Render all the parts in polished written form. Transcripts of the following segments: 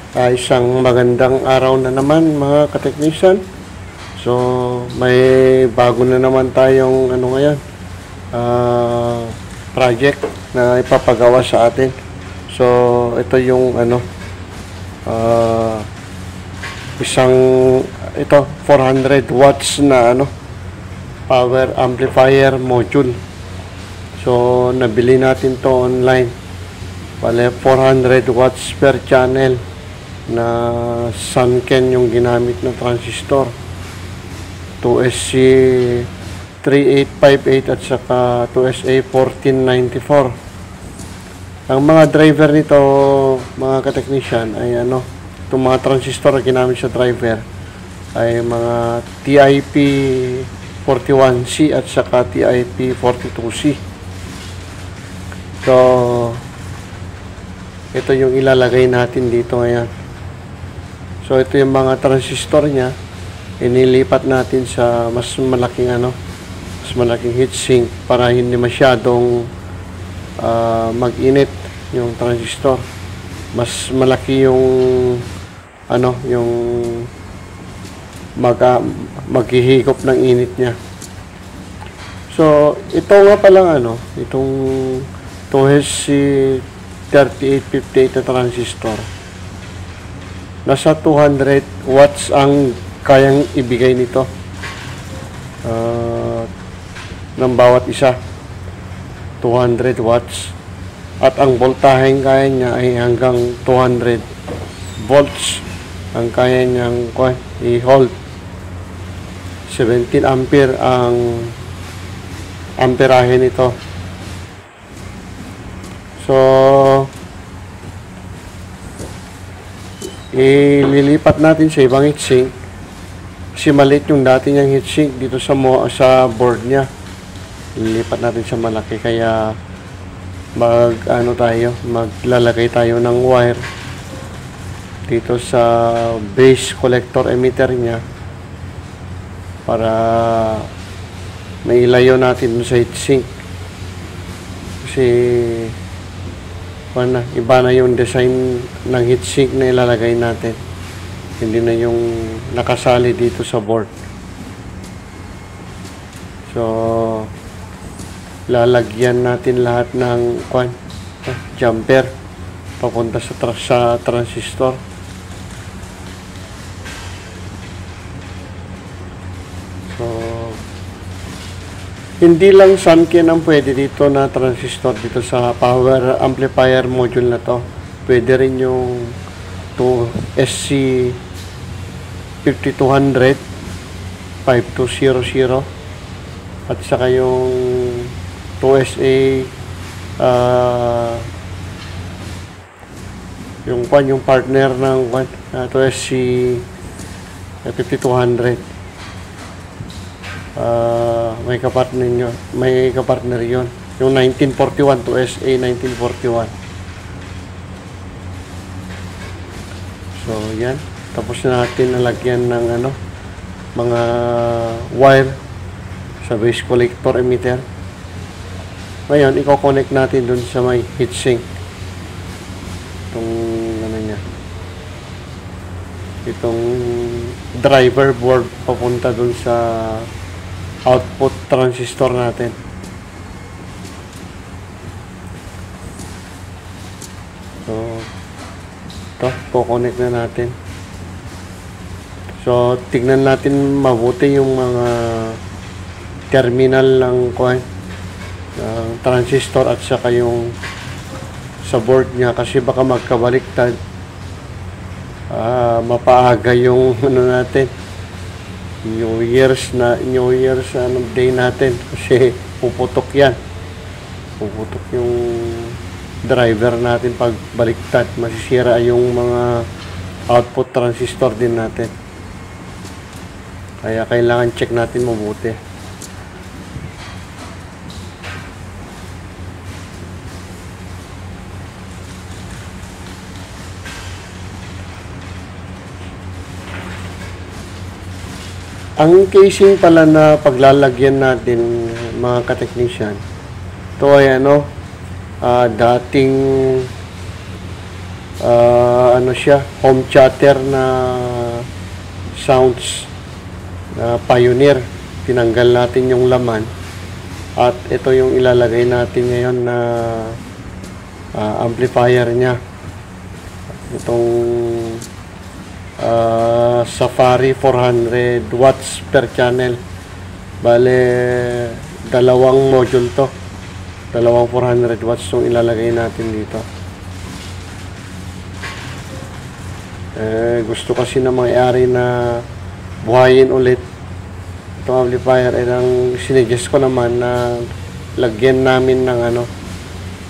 Isang magandang araw na naman mga kateknisyan. So, may bago na naman tayong ngayon, project na ipapagawa sa atin. So, ito yung isang 400 watts na power amplifier module. So, nabili natin to online. Bale, 400 watts per channel na Sanken yung ginamit na transistor, 2SC 3858 at saka 2SA 1494. Ang mga driver nito mga kateknisyan ay itong mga transistor na ginamit sa driver ay mga TIP 41C at saka TIP 42C. So ito yung ilalagay natin dito ngayon. So ito yung mga transistor niya, inilipat natin sa mas malaking heatsink para hindi masyadong mag-init yung transistor. Mas malaki yung yung maghihigop ng init niya. So ito nga palang itong 2SC 3858 na transistor, nasa 200 watts ang kayang ibigay nito ng bawat isa. 200 watts. At ang voltaheng kaya niya ay hanggang 200 volts ang kaya niyang i-hold. 17 ampere ang amperahe nito. So ililipat natin sa ibang heatsink kasi maliit yung dati niyang heatsink dito sa board niya. Ililipat natin sa malaki, kaya maglalagay tayo ng wire dito sa base collector emitter niya para mailayo natin sa heatsink, kasi iba na yung design ng heatsink na ilalagay natin, hindi na yung nakasali dito sa board. So lalagyan natin lahat ng jumper papunta sa transistor. So hindi lang Sanken ang pwede dito na transistor dito sa power amplifier module na to. Pwede rin yung 2SC 5200 5200 at saka yung 2SA yung partner ng 2SC 5200. May kapartner yon, yung 1941 to SA 1941. So yan, tapos na natin nalagyan ng mga wire sa base collector emitter. Ngayon i-connect natin dun sa may heatsink itong driver board papunta dun sa output transistor natin. So ito, po-connect na natin. So tignan natin mabuti yung mga terminal ng transistor at saka yung sa board niya, kasi baka magkabaliktad. Mapaaga yung natin, New Year's day natin, kasi puputok yung driver natin pag baliktad. Masisira yung mga output transistor din natin, kaya kailangan check natin mabuti. Ang casing pala na paglalagyan natin mga kateknisyan, ito ay dating ano siya, home theater na sounds na Pioneer. Tinanggal natin yung laman at ito yung ilalagay natin ngayon na amplifier niya, itong Safari 400 watts per channel. Bale, dalawang module to, dalawang 400 watts yung ilalagay natin dito. Gusto kasi na may-ari na buhayin ulit itong amplifier, ang sinuggest ko naman na lagyan namin ng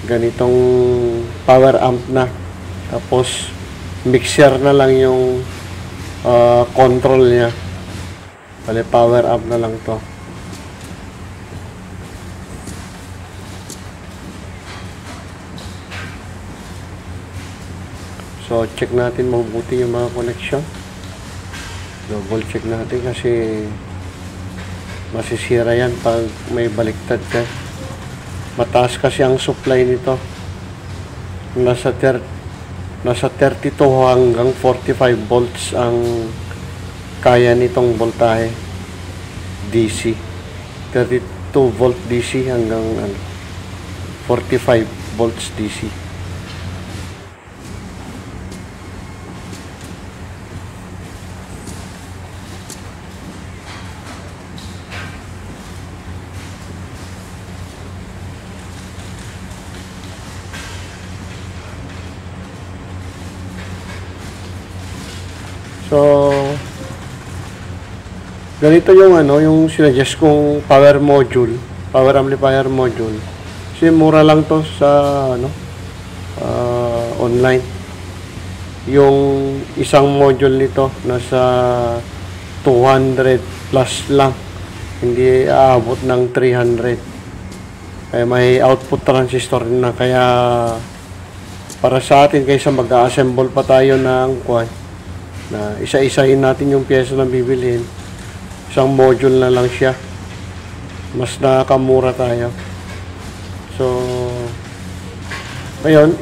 ganitong power amp na, tapos mixer na lang yung control niya. Bale, power amp na lang to. So, check natin mabuti yung mga connection. Double check natin kasi masisira yan pag may baliktad ka. Mataas kasi ang supply nito. Nasa 32 hanggang 45 volts ang kaya nitong voltahe DC. 32 volt DC hanggang 45 volts DC. So, ganito yung yung sinuggest kong power module, power amplifier module. Kasi mura lang to sa online. Yung isang module nito nasa 200 plus lang, hindi aabot ng 300. Kaya may output transistor na, kaya para sa atin, kaysa mag-assemble pa tayo ng na isa-isahin natin yung pyesa na bibilhin, isang module na lang siya, mas nakakamura tayo. So ngayon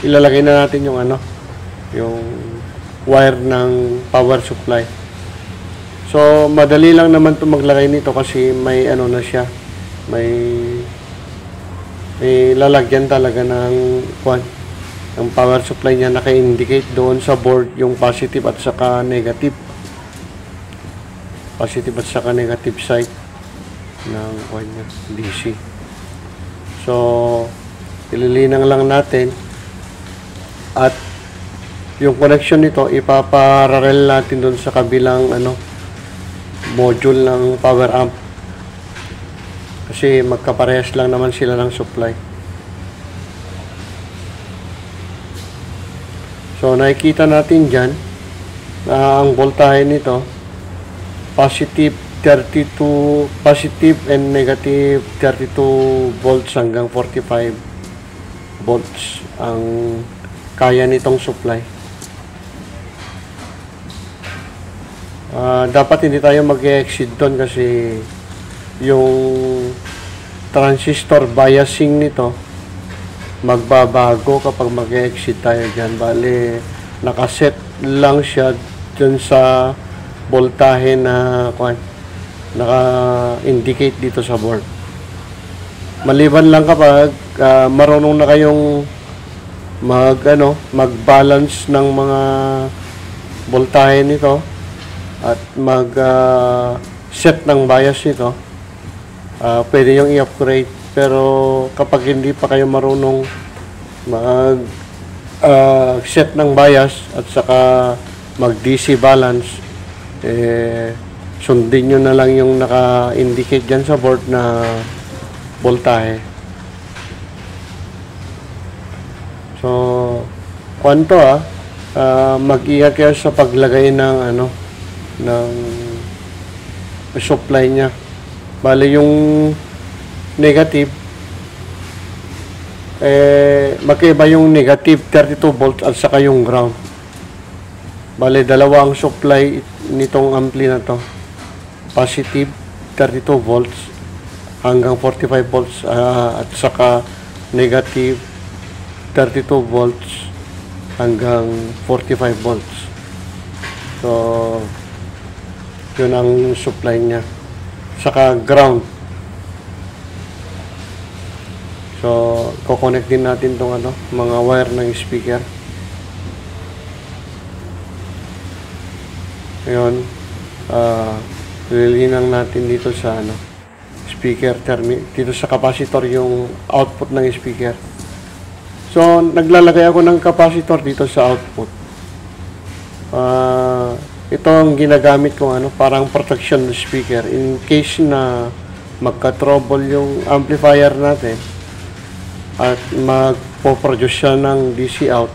ilalagay na natin yung yung wire ng power supply. So madali lang naman to maglagay nito kasi may na siya, may lalagyan talaga ng ang power supply niya, naka-indicate doon sa board yung positive at saka negative. Positive at saka negative side ng DC. So, ililinang lang natin at yung connection nito ipaparallel natin doon sa kabilang module ng power amp. Kasi magkaparehas lang naman sila ng supply. So, nakikita natin dyan na ang voltahe nito, positive and negative 32 volts hanggang 45 volts ang kaya nitong supply. Dapat hindi tayo mag-exceed doon kasi yung transistor biasing nito magbabago kapag mag-exit tayo dyan. Bale, nakaset lang siya dyan sa voltahe na naka-indicate dito sa board. Maliban lang kapag marunong na kayong mag-balance ng mga voltahe nito at mag-set ng bias nito, pwede yung i-upgrade. Pero kapag hindi pa kayo marunong mag-set ng bias at saka mag-DC balance, sundin nyo na lang yung naka-indicate dyan sa board na voltahe. So, mag-ingat kayo sa paglagay ng ng supply niya. Bale, yung negative, magkaiba yung negative 32 volts at saka yung ground. Bale, dalawa ang supply nitong ampli na to. Positive 32 volts hanggang 45 volts at saka negative 32 volts hanggang 45 volts. So, yun ang supply niya. Saka ground. So, kukonect din natin tong mga wire ng speaker. Ngayon, lilinang natin dito sa speaker dito sa capacitor yung output ng speaker. So, naglalagay ako ng capacitor dito sa output. Ito ang ginagamit kong parang protection ng speaker in case na magka-trouble yung amplifier natin at magpo-produce siya ng DC out,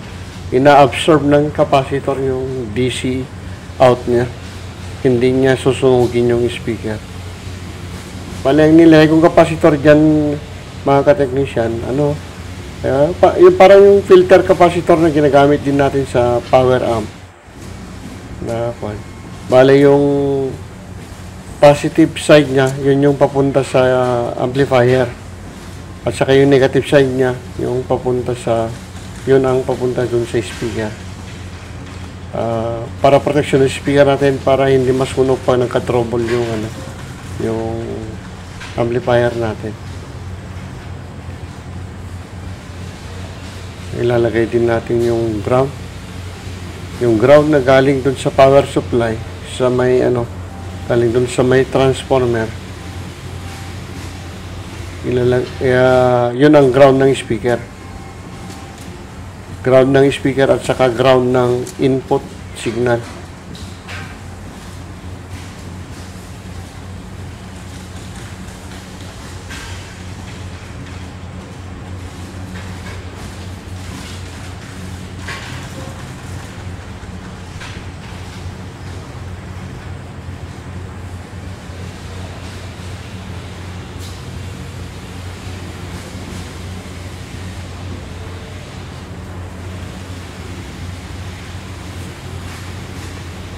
ina-absorb ng capacitor yung DC out niya. Hindi niya susunugin yung speaker. Ang nilagay kong capacitor dyan, mga ka-technician, yung parang yung filter capacitor na ginagamit din natin sa power amp. Yung positive side niya, yun yung papunta sa amplifier. At saka yung negative side niya, yung papunta sa, yun ang papunta dun sa speaker. Para protection ng speaker natin, para hindi masunog pa nagka-trouble yung amplifier natin. Ilalagay din natin yung ground. Yung ground na galing dun sa power supply, sa may galing dun sa may transformer. Yun ang ground ng speaker. Ground ng speaker at saka ground ng input signal.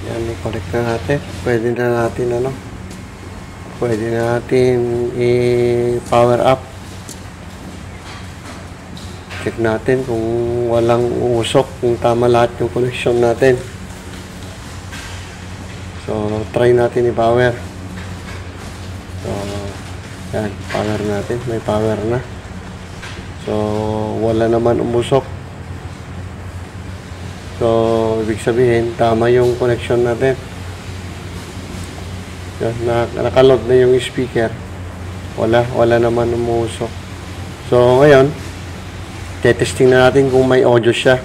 Yan, i-connect na natin. Pwede na natin i-power up. Check natin kung walang usok, kung tama lahat yung connection natin. So, try natin i-power. So, yan, power natin. May power na. So, wala naman umusok. So, ibig sabihin, tama yung connection natin. Yan, nakaload na yung speaker. Wala naman umusok. So, ngayon, testing na natin kung may audio siya.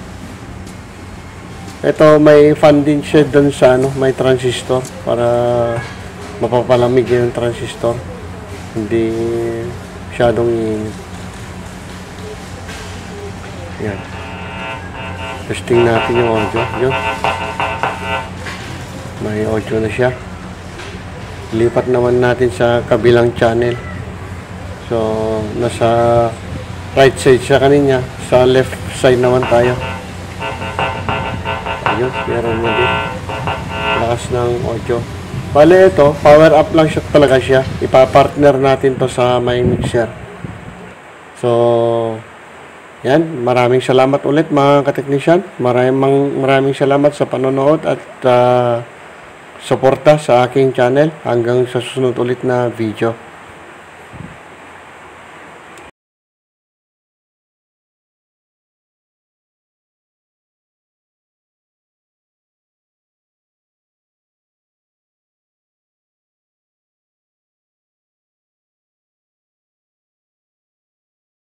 Ito, may fan din siya dun sa may transistor para mapapalamig yung transistor. Hindi masyadong init. Yan. Testing natin yung audio. Yun. May audio na siya. Lipat naman natin sa kabilang channel. So, nasa right side siya kanina. Sa left side naman tayo. Ayun, meron na din. Lakas ng audio. Bale, ito, power up lang siya talaga siya. Ipapartner natin to sa may mixer. So, yan, maraming salamat ulit mga ka-technician. Maraming salamat sa panonood at suporta sa aking channel. Hanggang sa susunod ulit na video.